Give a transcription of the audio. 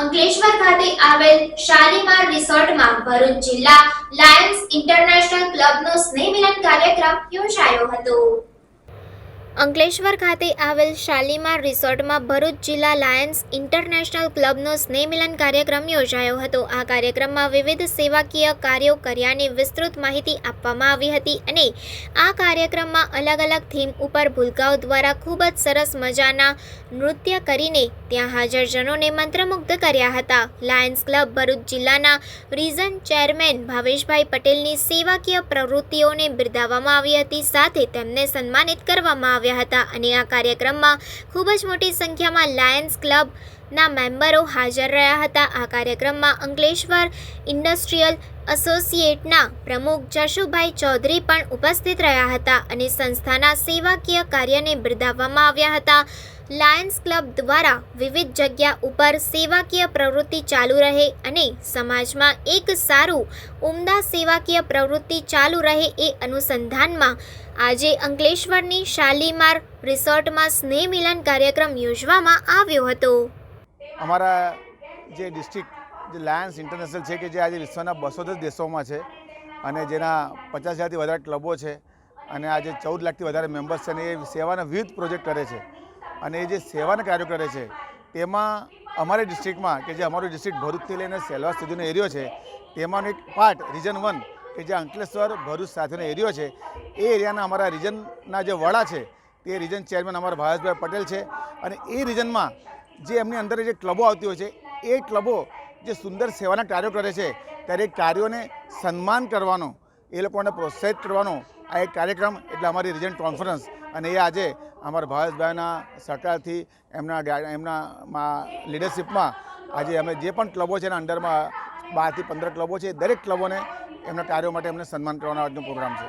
અંકલેશ્વર ખાતે આવેલ શાલીમાર રિસોર્ટમાં ભરૂચ જિલ્લા લાયન્સ ઇન્ટરનેશનલ ક્લબનો સ્નેહ મિલન કાર્યક્રમ યોજાયો હતો। અંકલેશ્વર ખાતે આવેલ શાલીમાર રિસોર્ટમાં ભરૂચ જિલ્લા લાયન્સ ઇન્ટરનેશનલ ક્લબનો સ્નેહ મિલન કાર્યક્રમ યોજાયો હતો। આ કાર્યક્રમમાં વિવિધ સેવાકીય કાર્યો કર્યાની વિસ્તૃત માહિતી આપવામાં આવી હતી અને આ કાર્યક્રમમાં અલગ અલગ થીમ ઉપર ભૂલકાઓ દ્વારા ખૂબ જ સરસ મજાના નૃત્ય કરીને ત્યાં હાજર જનોને મંત્રમુગ્ધ કર્યા હતા। લાયન્સ ક્લબ ભરૂચ જિલ્લાના રિજન ચેરમેન ભાવેશભાઈ પટેલની સેવાકીય પ્રવૃત્તિઓને બિરદાવવામાં આવી હતી, સાથે તેમને સન્માનિત કરવામાં આવ્યા હતા અને આ કાર્યક્રમમાં ખૂબ જ મોટી સંખ્યામાં લાયન્સ ક્લબના મેમ્બરો હાજર રહ્યા હતા। આ કાર્યક્રમમાં અંકલેશ્વર ઇન્ડસ્ટ્રીયલ એસોસિએટના પ્રમુખ જશુભાઈ ચૌધરી પણ ઉપસ્થિત રહ્યા હતા અને સંસ્થાના સેવાકીય કાર્યને બિરદાવવામાં આવ્યા હતા। લાયન્સ ક્લબ દ્વારા વિવિધ જગ્યા ઉપર સેવાકીય પ્રવૃત્તિ ચાલુ રહે અને સમાજમાં એક સારું ઉમદા સેવાકીય પ્રવૃત્તિ ચાલુ રહે એ અનુસંધાનમાં આજે અંકલેશ્વરની શાલીમાર રિસોર્ટમાં સ્નેહ મિલન કાર્યક્રમ યોજવામાં આવ્યો હતો। અમારા જે ડિસ્ટ્રિક્ટ જે લાયન્સ ઇન્ટરનેશનલ છે કે જે આજે વિશ્વના 210 દેશોમાં છે અને જેના 50,000થી વધારે ક્લબો છે અને આજે 14 લાખથી વધારે મેમ્બર્સ છે અને એ સેવાના વિવિધ પ્રોજેક્ટ કરે છે અને એ જે સેવાના કાર્યો કરે છે તેમાં અમારી ડિસ્ટ્રિક્ટમાં કે જે અમારું ડિસ્ટ્રિક્ટ ભરૂચથી લઈને સેલવાસ સુધીનો એરિયો છે તેમાંનો એક પાર્ટ રીજન 1 કે જે અંકલેશ્વર ભરૂચ સાથેનો એરિયો છે એ એરિયાના અમારા રીજનના જે વડા છે તે રીજન ચેરમેન અમારા ભાવેશભાઈ પટેલ છે અને એ રીજનમાં જે એમની અંદર જે ક્લબો આવતી હોય છે એ ક્લબો જે સુંદર સેવાના કાર્યો કરે છે ત્યારે એ કાર્યોને સન્માન કરવાનો, એ લોકોને પ્રોત્સાહિત કરવાનો આ એક કાર્યક્રમ એટલે અમારી રીજન કોન્ફરન્સ અને એ આજે અમારા ભાવેશભાઈના સહકારથી એમના લીડરશિપમાં આજે અમે જે પણ ક્લબો છે એના અંડરમાં 12 થી 15 ક્લબો છે, દરેક ક્લબોને એમના કાર્યો માટે એમને સન્માન કરવાનો આજનો પ્રોગ્રામ છે।